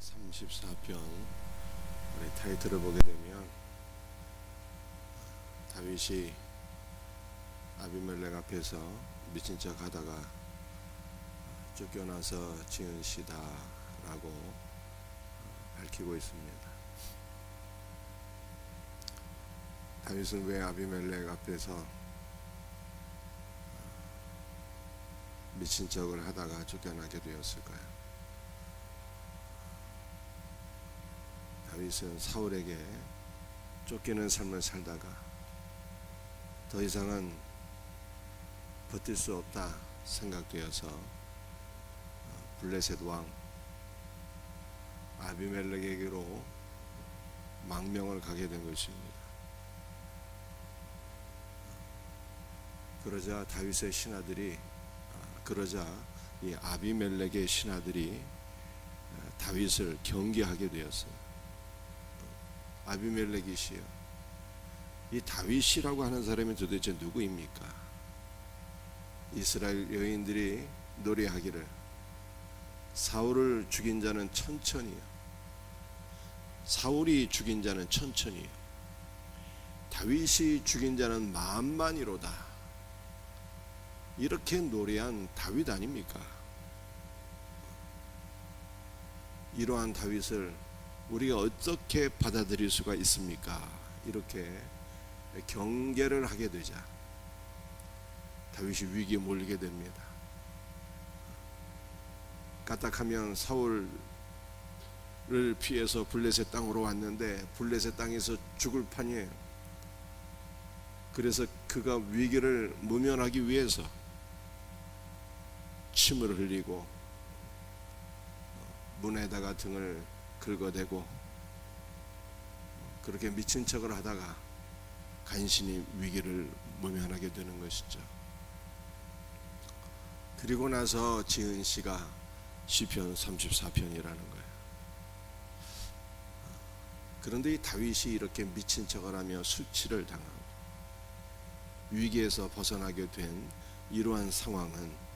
34편 우리 타이틀을 보게 되면 다윗이 아비멜렉 앞에서 미친 척 하다가 쫓겨나서 지은 시다 라고 밝히고 있습니다. 다윗은 왜 아비멜렉 앞에서 미친 척을 하다가 쫓겨나게 되었을까요? 다윗은 사울에게 쫓기는 삶을 살다가 더 이상은 버틸 수 없다 생각되어서 블레셋 왕 아비멜렉에게로 망명을 가게 된 것입니다. 그러자 다윗의 신하들이 이 아비멜렉의 신하들이 다윗을 경계하게 되었어요. 아비멜렉이시여, 이 다윗이라고 하는 사람이 도대체 누구입니까? 이스라엘 여인들이 노래하기를 사울을 죽인 자는 천천히요, 사울이 죽인 자는 천천히요, 다윗이 죽인 자는 만만이로다, 이렇게 노래한 다윗 아닙니까? 이러한 다윗을 우리가 어떻게 받아들일 수가 있습니까? 이렇게 경계를 하게 되자 다윗이 위기에 몰리게 됩니다. 까딱하면 사울을 피해서 블레셋 땅으로 왔는데 블레셋 땅에서 죽을 판이에요. 그래서 그가 위기를 모면하기 위해서 침을 흘리고 문에다가 등을 긁어대고 그렇게 미친 척을 하다가 간신히 위기를 모면하게 되는 것이죠. 그리고 나서 지은 시가 시편 34편이라는 거예요. 그런데 이 다윗이 이렇게 미친 척을 하며 수치를 당하고 위기에서 벗어나게 된 이러한 상황은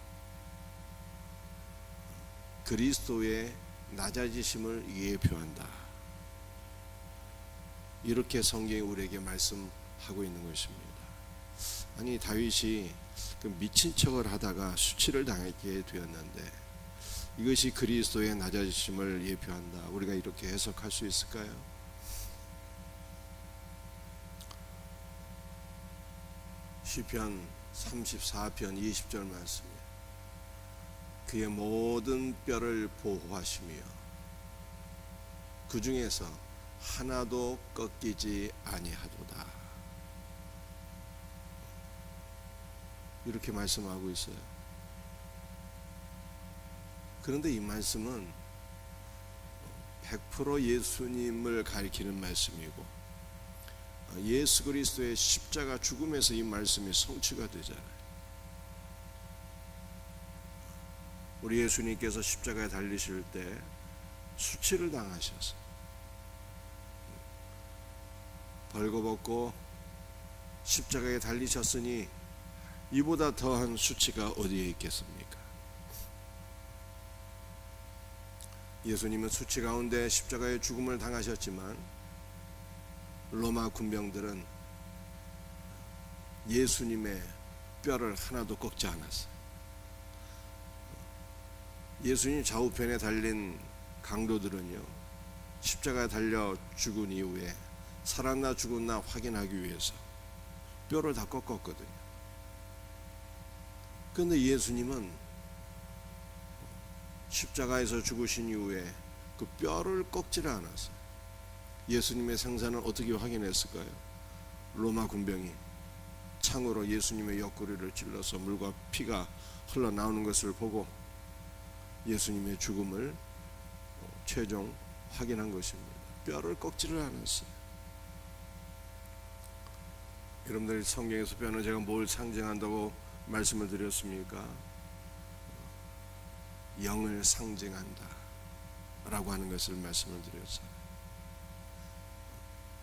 그리스도의 낮아지심을 예표한다, 이렇게 성경이 우리에게 말씀하고 있는 것입니다. 아니, 다윗이 그 미친 척을 하다가 수치를 당하게 되었는데 이것이 그리스도의 낮아지심을 예표한다, 우리가 이렇게 해석할 수 있을까요? 시편 34편 20절 말씀이에요. 그의 모든 뼈를 보호하시며 그 중에서 하나도 꺾이지 아니하도다, 이렇게 말씀하고 있어요. 그런데 이 말씀은 100% 예수님을 가리키는 말씀이고 예수 그리스도의 십자가 죽음에서 이 말씀이 성취가 되잖아요. 우리 예수님께서 십자가에 달리실 때 수치를 당하셔서 벌거벗고 십자가에 달리셨으니 이보다 더한 수치가 어디에 있겠습니까? 예수님은 수치 가운데 십자가의 죽음을 당하셨지만 로마 군병들은 예수님의 뼈를 하나도 꺾지 않았어요. 예수님 좌우편에 달린 강도들은요, 십자가에 달려 죽은 이후에 살았나 죽었나 확인하기 위해서 뼈를 다 꺾었거든요. 그런데 예수님은 십자가에서 죽으신 이후에 그 뼈를 꺾지를 않았어요. 예수님의 생사는 어떻게 확인했을까요? 로마 군병이 창으로 예수님의 옆구리를 찔러서 물과 피가 흘러나오는 것을 보고 예수님의 죽음을 최종 확인한 것입니다. 뼈를 꺾지를 않았어요. 여러분들, 성경에서 뼈는 제가 뭘 상징한다고 말씀을 드렸습니까? 영을 상징한다 라고 하는 것을 말씀을 드렸어요.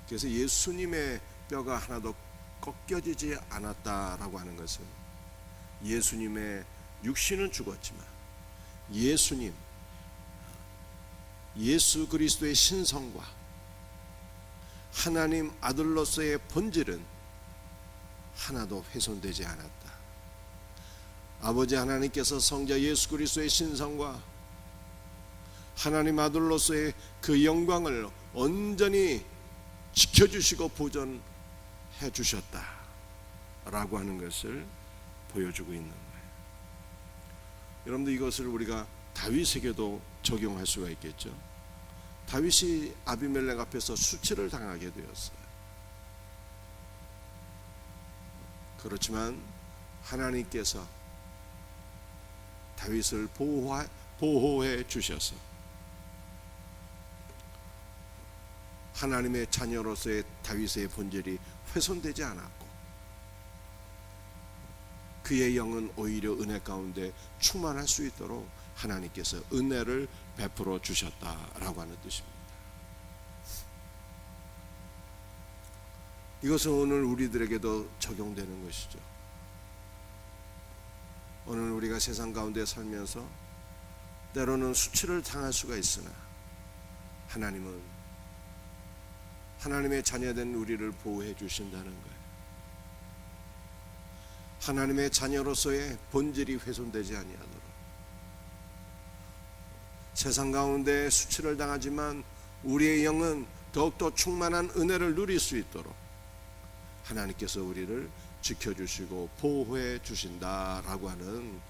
그래서 예수님의 뼈가 하나도 꺾여지지 않았다라고 하는 것은 예수님의 육신은 죽었지만 예수 그리스도의 신성과 하나님 아들로서의 본질은 하나도 훼손되지 않았다. 아버지 하나님께서 성자 예수 그리스도의 신성과 하나님 아들로서의 그 영광을 온전히 지켜주시고 보존해 주셨다라고 하는 것을 보여주고 있는 거예요. 여러분들, 이것을 우리가 다윗에게도 적용할 수가 있겠죠. 다윗이 아비멜렉 앞에서 수치를 당하게 되었어요. 그렇지만 하나님께서 다윗을 보호해 주셔서 하나님의 자녀로서의 다윗의 본질이 훼손되지 않았고 그의 영은 오히려 은혜 가운데 충만할 수 있도록 하나님께서 은혜를 베풀어 주셨다라고 하는 뜻입니다. 이것은 오늘 우리들에게도 적용되는 것이죠. 오늘 우리가 세상 가운데 살면서 때로는 수치를 당할 수가 있으나 하나님은 하나님의 자녀된 우리를 보호해 주신다는 거예요. 하나님의 자녀로서의 본질이 훼손되지 아니하도록 세상 가운데 수치를 당하지만 우리의 영은 더욱더 충만한 은혜를 누릴 수 있도록 하나님께서 우리를 지켜주시고 보호해 주신다라고 하는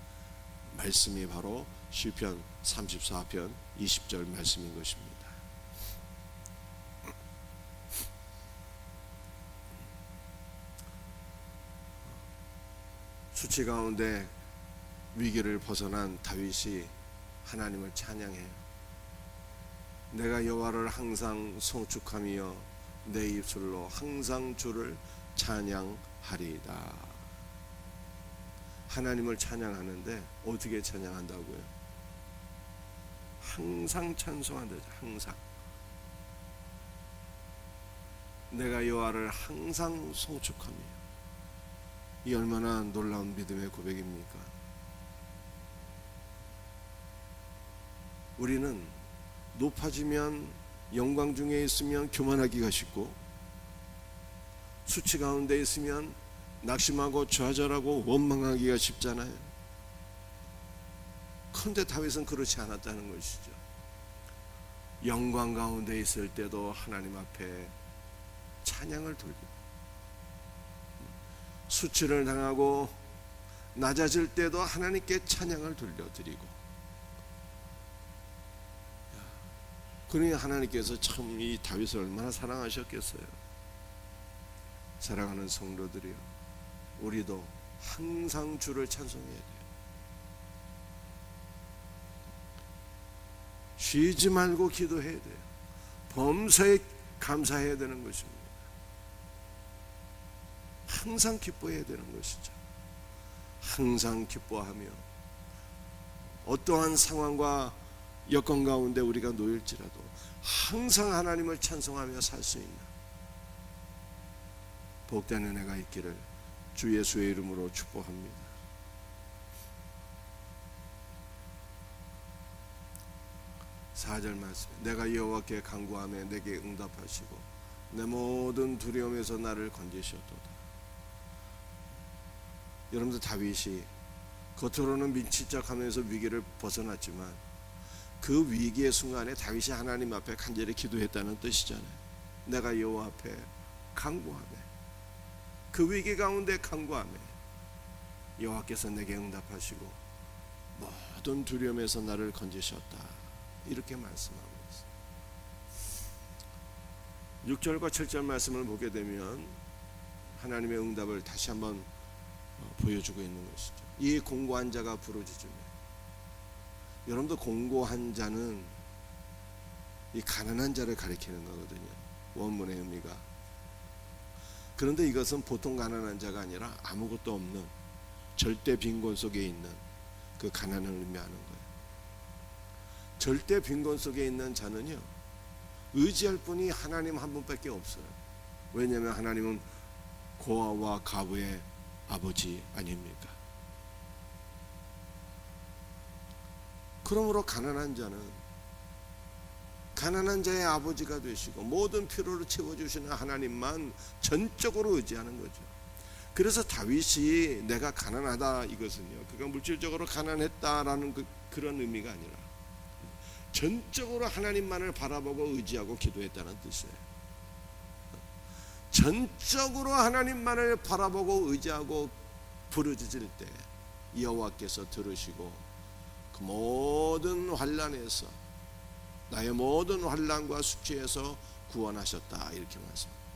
말씀이 바로 시편 34편 20절 말씀인 것입니다. 수치 가운데 위기를 벗어난 다윗이 하나님을 찬양해요. 내가 여호와를 항상 송축하며 내 입술로 항상 주를 찬양하리이다. 하나님을 찬양하는데 어떻게 찬양한다고요? 항상 찬송한다. 항상. 내가 여호와를 항상 송축하며. 이 얼마나 놀라운 믿음의 고백입니까? 우리는 높아지면 영광 중에 있으면 교만하기가 쉽고 수치 가운데 있으면 낙심하고 좌절하고 원망하기가 쉽잖아요. 그런데 다윗은 그렇지 않았다는 것이죠. 영광 가운데 있을 때도 하나님 앞에 찬양을 돌리고 수치를 당하고 낮아질 때도 하나님께 찬양을 돌려드리고 그러니 하나님께서 참 이 다윗을 얼마나 사랑하셨겠어요. 사랑하는 성도들이요, 우리도 항상 주를 찬송해야 돼요. 쉬지 말고 기도해야 돼요. 범사에 감사해야 되는 것입니다. 항상 기뻐해야 되는 것이죠. 항상 기뻐하며 어떠한 상황과 여건 가운데 우리가 놓일지라도 항상 하나님을 찬송하며 살 수 있는 복된 은혜가 있기를 주 예수의 이름으로 축복합니다. 4절 말씀, 내가 여호와께 간구하며 내게 응답하시고 내 모든 두려움에서 나를 건지셨도다. 여러분들, 다윗이 겉으로는 민치적하면서 위기를 벗어났지만 그 위기의 순간에 다윗이 하나님 앞에 간절히 기도했다는 뜻이잖아요. 내가 여호와 앞에 간구하며, 그 위기 가운데 간구하며 여호와께서 내게 응답하시고 모든 두려움에서 나를 건지셨다. 이렇게 말씀하고 있습니다. 6절과 7절 말씀을 보게 되면 하나님의 응답을 다시 한번 보여주고 있는 것이죠. 이 공고한 자가 부르짖으며, 여러분들, 공고한 자는 이 가난한 자를 가리키는 거거든요, 원문의 의미가. 그런데 이것은 보통 가난한 자가 아니라 아무것도 없는 절대 빈곤 속에 있는 그 가난을 의미하는 거예요. 절대 빈곤 속에 있는 자는요, 의지할 분이 하나님 한 분밖에 없어요. 왜냐하면 하나님은 고아와 가부의 아버지 아닙니까? 그러므로 가난한 자는 가난한 자의 아버지가 되시고 모든 필요를 채워주시는 하나님만 전적으로 의지하는 거죠. 그래서 다윗이 내가 가난하다 이것은요, 그가 물질적으로 가난했다라는 그런 의미가 아니라 전적으로 하나님만을 바라보고 의지하고 기도했다는 뜻이에요. 전적으로 하나님만을 바라보고 의지하고 부르짖을 때 여호와께서 들으시고 그 모든 환난에서, 나의 모든 환난과 수치에서 구원하셨다, 이렇게 말씀합니다.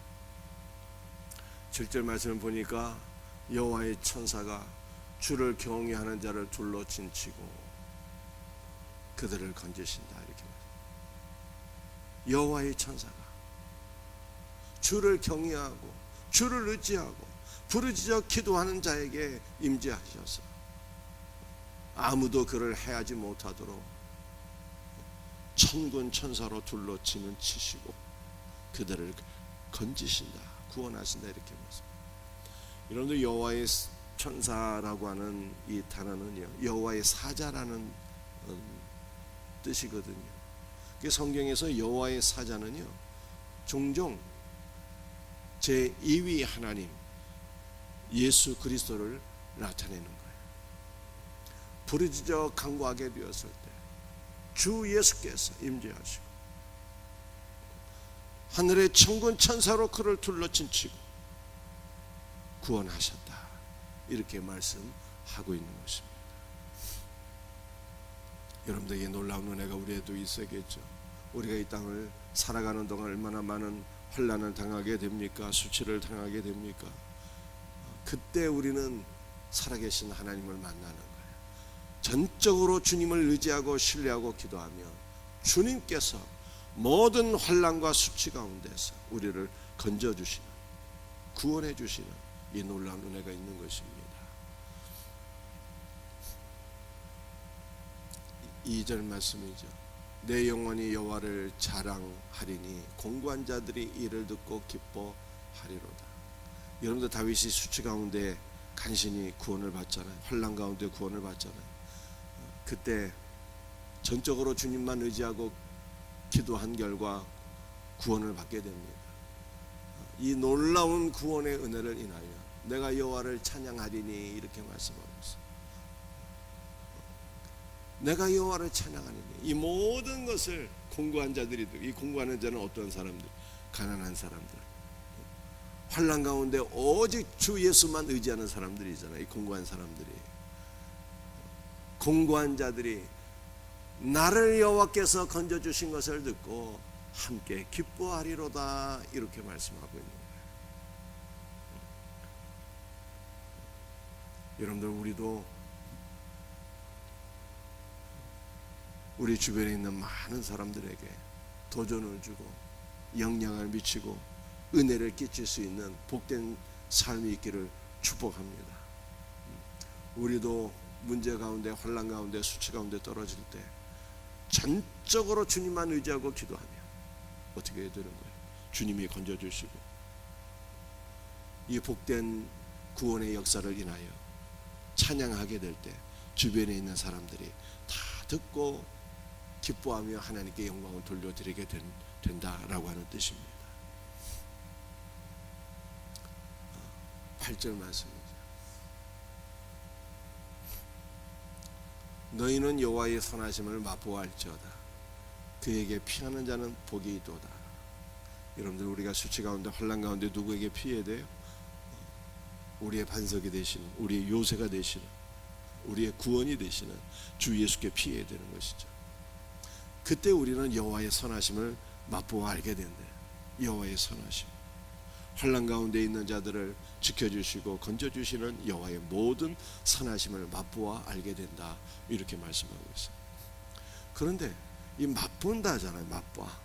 7절 말씀을 보니까 여호와의 천사가 주를 경외하는 자를 둘러 진치고 그들을 건지신다, 이렇게 말합니다. 여호와의 천사가 주를 경외하고 주를 의지하고 부르짖어 기도하는 자에게 임재하셔서 아무도 그를 해하지 못하도록 천군 천사로 둘러 치시고 그들을 건지신다, 구원하신다, 이렇게 말씀합니다. 여러분들, 여호와의 천사라고 하는 이 단어는요, 여호와의 사자라는 뜻이거든요. 성경에서 여호와의 사자는요, 종종 제2위 하나님 예수 그리스도를 나타내는 거예요. 부르짖어 간구하게 되었을 때 주 예수께서 임재하시고 하늘의 천군 천사로 그를 둘러 진치고 구원하셨다, 이렇게 말씀하고 있는 것입니다. 여러분들에게 놀라운 은혜가 우리에도 있어야겠죠. 우리가 이 땅을 살아가는 동안 얼마나 많은 환난을 당하게 됩니까? 수치를 당하게 됩니까? 그때 우리는 살아계신 하나님을 만나는 거예요. 전적으로 주님을 의지하고 신뢰하고 기도하면 주님께서 모든 환난과 수치 가운데서 우리를 건져주시는, 구원해 주시는 이 놀라운 은혜가 있는 것입니다. 2절 말씀이죠. 내 영혼이 여호와를 자랑하리니 공고한 자들이 이를 듣고 기뻐하리로다. 여러분들, 다윗이 수치 가운데 간신히 구원을 받잖아요. 환난 가운데 구원을 받잖아요. 그때 전적으로 주님만 의지하고 기도한 결과 구원을 받게 됩니다. 이 놀라운 구원의 은혜를 인하여 내가 여호와를 찬양하리니, 이렇게 말씀하고 있어요. 내가 여호와를 찬양하리니, 이 모든 것을 공고한 자들이, 이 공고하는 자는 어떤 사람들? 가난한 사람들, 환난 가운데 오직 주 예수만 의지하는 사람들이잖아요. 이 공고한 사람들이, 공고한 자들이 나를 여호와께서 건져주신 것을 듣고 함께 기뻐하리로다, 이렇게 말씀하고 있는 거예요. 여러분들, 우리도 우리 주변에 있는 많은 사람들에게 도전을 주고 영향을 미치고 은혜를 끼칠 수 있는 복된 삶이 있기를 축복합니다. 우리도 문제 가운데, 환난 가운데, 수치 가운데 떨어질 때 전적으로 주님만 의지하고 기도하면 어떻게 해야 되는 거예요? 주님이 건져주시고 이 복된 구원의 역사를 인하여 찬양하게 될 때 주변에 있는 사람들이 다 듣고 기뻐하며 하나님께 영광을 돌려드리게 된다라고 하는 뜻입니다. 8절 말씀입니다. 너희는 여호와의 선하심을 맛보아할지어다. 그에게 피하는 자는 복이 있도다. 여러분들, 우리가 수치 가운데, 환난 가운데 누구에게 피해야 돼요? 우리의 반석이 되시는, 우리의 요새가 되시는, 우리의 구원이 되시는 주 예수께 피해야 되는 것이죠. 그때 우리는 여호와의 선하심을 맛보아 알게 된대. 여호와의 선하심, 환난 가운데 있는 자들을 지켜주시고 건져주시는 여호와의 모든 선하심을 맛보아 알게 된다, 이렇게 말씀하고 있어요. 그런데 이 맛본다 하잖아요. 맛봐.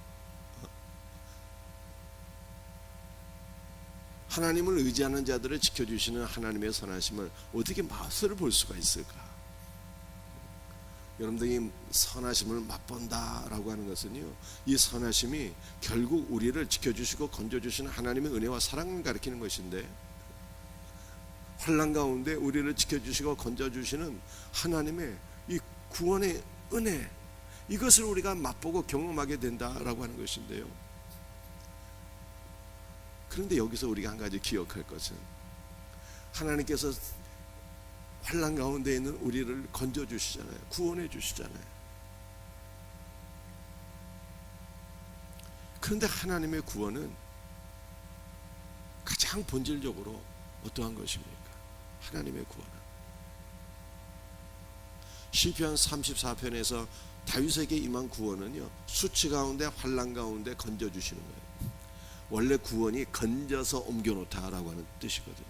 하나님을 의지하는 자들을 지켜주시는 하나님의 선하심을 어떻게 맛을 볼 수가 있을까? 여러분들이 선하심을 맛본다라고 하는 것은요, 이 선하심이 결국 우리를 지켜주시고 건져주시는 하나님의 은혜와 사랑을 가리키는 것인데, 환난 가운데 우리를 지켜주시고 건져주시는 하나님의 이 구원의 은혜, 이것을 우리가 맛보고 경험하게 된다라고 하는 것인데요. 그런데 여기서 우리가 한 가지 기억할 것은, 하나님께서 환난 가운데 있는 우리를 건져주시잖아요. 구원해 주시잖아요. 그런데 하나님의 구원은 가장 본질적으로 어떠한 것입니까? 하나님의 구원은 시편 34편에서 다윗에게 임한 구원은요, 수치 가운데 환난 가운데 건져주시는 거예요. 원래 구원이 건져서 옮겨놓다라고 하는 뜻이거든요.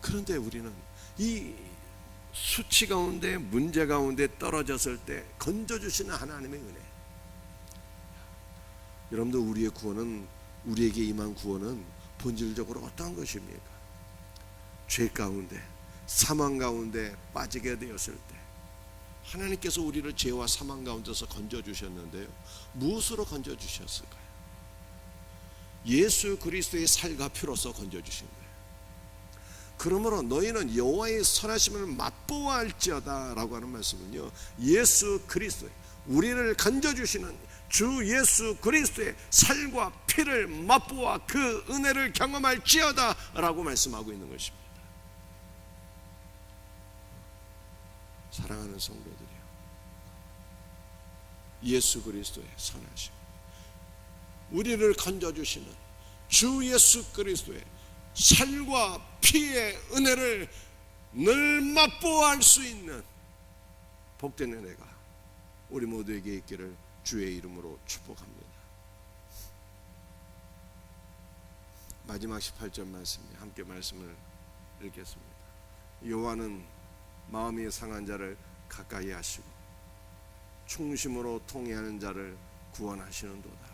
그런데 우리는 이 수치 가운데, 문제 가운데 떨어졌을 때 건져주시는 하나님의 은혜, 여러분들, 우리의 구원은, 우리에게 임한 구원은 본질적으로 어떠한 것입니까? 죄 가운데, 사망 가운데 빠지게 되었을 때 하나님께서 우리를 죄와 사망 가운데서 건져주셨는데요, 무엇으로 건져주셨을까요? 예수 그리스도의 살과 피로서 건져주신 거예요. 그러므로 너희는 여호와의 선하심을 맛보아 알지어다 라고 하는 말씀은요, 예수 그리스도의, 우리를 건져주시는 주 예수 그리스도의 살과 피를 맛보아 그 은혜를 경험할지어다 라고 말씀하고 있는 것입니다. 사랑하는 성도들이요, 예수 그리스도의 선하심, 우리를 건져주시는 주 예수 그리스도의 살과 피의 은혜를 늘 맛보아 알 수 있는 복된 은혜가 우리 모두에게 있기를 주의 이름으로 축복합니다. 마지막 18절 말씀, 함께 말씀을 읽겠습니다. 여호와는 마음이 상한 자를 가까이 하시고 충심으로 통회하는 자를 구원하시는도다.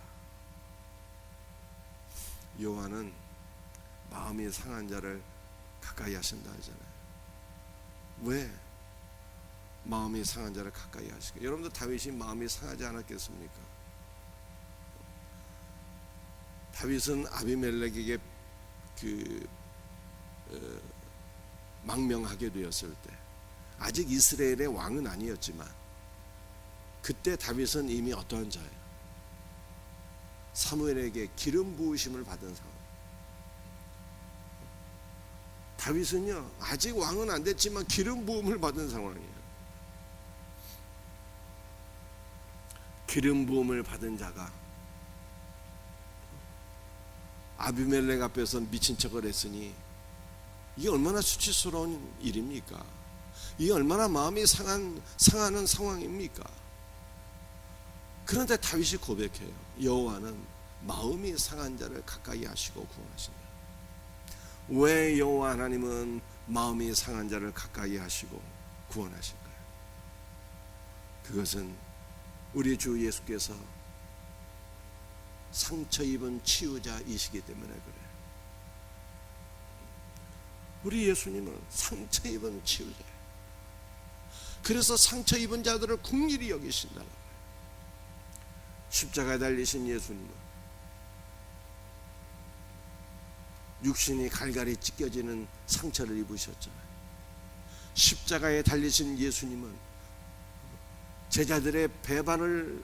여호와는 마음이 상한 자를 가까이 하신다 하잖아요. 왜 마음이 상한 자를 가까이 하실까? 여러분들, 다윗이 마음이 상하지 않았겠습니까? 다윗은 아비멜렉에게 망명하게 되었을 때, 아직 이스라엘의 왕은 아니었지만 그때 다윗은 이미 어떠한 자예요? 사무엘에게 기름 부으심을 받은 상황. 다윗은요, 아직 왕은 안 됐지만 기름 부음을 받은 상황이에요. 기름 부음을 받은 자가 아비멜렉 앞에서 미친 척을 했으니 이게 얼마나 수치스러운 일입니까? 이게 얼마나 마음이 상하는 상황입니까? 그런데 다윗이 고백해요. 여호와는 마음이 상한 자를 가까이 하시고 구원하신다. 왜 여호와 하나님은 마음이 상한 자를 가까이 하시고 구원하실까요? 그것은 우리 주 예수께서 상처 입은 치유자이시기 때문에 그래요. 우리 예수님은 상처 입은 치유자예요. 그래서 상처 입은 자들을 긍휼히 여기신다는 거예요. 십자가에 달리신 예수님은 육신이 갈갈이 찢겨지는 상처를 입으셨잖아요. 십자가에 달리신 예수님은 제자들의 배반을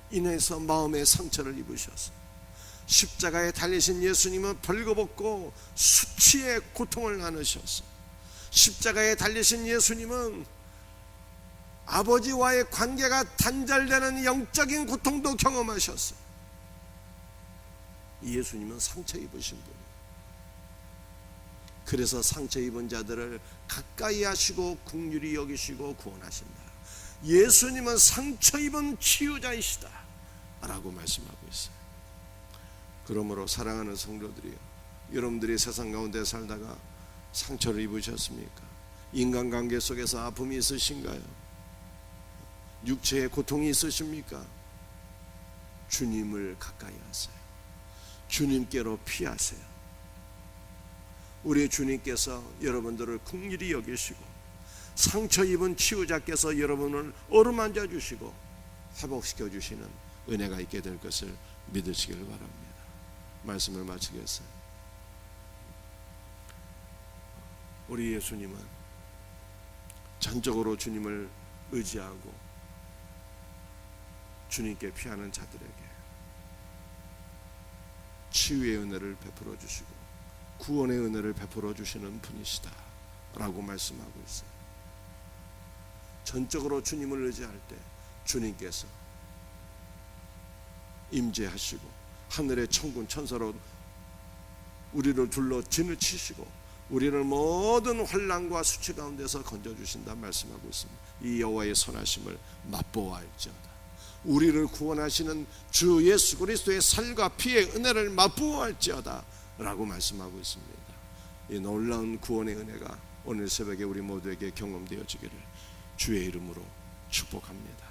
인해서 마음의 상처를 입으셨어요. 십자가에 달리신 예수님은 벌거벗고 수치의 고통을 나누셨어요. 십자가에 달리신 예수님은 아버지와의 관계가 단절되는 영적인 고통도 경험하셨어요. 예수님은 상처 입으신 분이에요. 그래서 상처 입은 자들을 가까이 하시고 긍휼히 여기시고 구원하신다. 예수님은 상처 입은 치유자이시다 라고 말씀하고 있어요. 그러므로 사랑하는 성도들이요, 여러분들이 세상 가운데 살다가 상처를 입으셨습니까? 인간관계 속에서 아픔이 있으신가요? 육체의 고통이 있으십니까? 주님을 가까이 하세요. 주님께로 피하세요. 우리 주님께서 여러분들을 긍휼히 여기시고 상처 입은 치유자께서 여러분을 어루만져 주시고 회복시켜 주시는 은혜가 있게 될 것을 믿으시길 바랍니다. 말씀을 마치겠어요. 우리 예수님은 전적으로 주님을 의지하고 주님께 피하는 자들에게 치유의 은혜를 베풀어 주시고 구원의 은혜를 베풀어 주시는 분이시다 라고 말씀하고 있어요. 전적으로 주님을 의지할 때 주님께서 임재하시고 하늘의 천군 천사로 우리를 둘러 진을 치시고 우리를 모든 환난과 수치 가운데서 건져주신다 말씀하고 있습니다. 이 여호와의 선하심을 맛보아할지어다. 우리를 구원하시는 주 예수 그리스도의 살과 피의 은혜를 맛보아할지어다 라고 말씀하고 있습니다. 이 놀라운 구원의 은혜가 오늘 새벽에 우리 모두에게 경험되어지기를 주의 이름으로 축복합니다.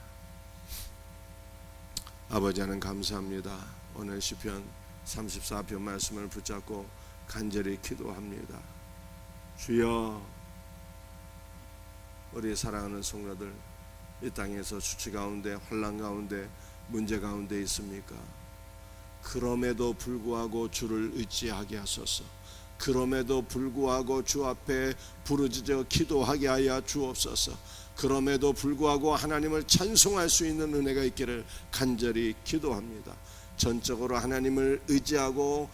아버지 하나님 감사합니다. 오늘 시편 34편 말씀을 붙잡고 간절히 기도합니다. 주여, 우리 사랑하는 성도들 이 땅에서 수치 가운데 환난 가운데 문제 가운데 있습니까? 그럼에도 불구하고 주를 의지하게 하소서. 그럼에도 불구하고 주 앞에 부르짖어 기도하게 하여 주옵소서. 그럼에도 불구하고 하나님을 찬송할 수 있는 은혜가 있기를 간절히 기도합니다. 전적으로 하나님을 의지하고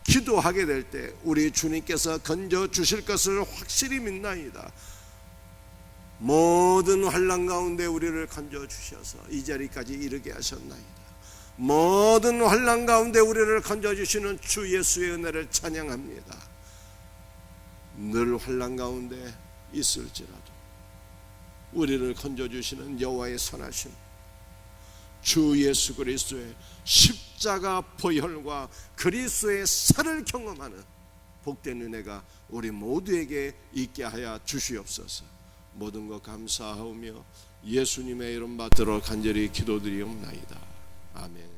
기도하게 될 때 우리 주님께서 건져 주실 것을 확실히 믿나이다. 모든 환난 가운데 우리를 건져 주셔서 이 자리까지 이르게 하셨나이다. 모든 환난 가운데 우리를 건져 주시는 주 예수의 은혜를 찬양합니다. 늘 환난 가운데 있을지라도 우리를 건져 주시는 여호와의 선하심, 주 예수 그리스도의 십자가 보혈과 그리스도의 살을 경험하는 복된 은혜가 우리 모두에게 있게 하여 주시옵소서. 모든 것 감사하오며 예수님의 이름 받들어 간절히 기도드리옵나이다. 아멘.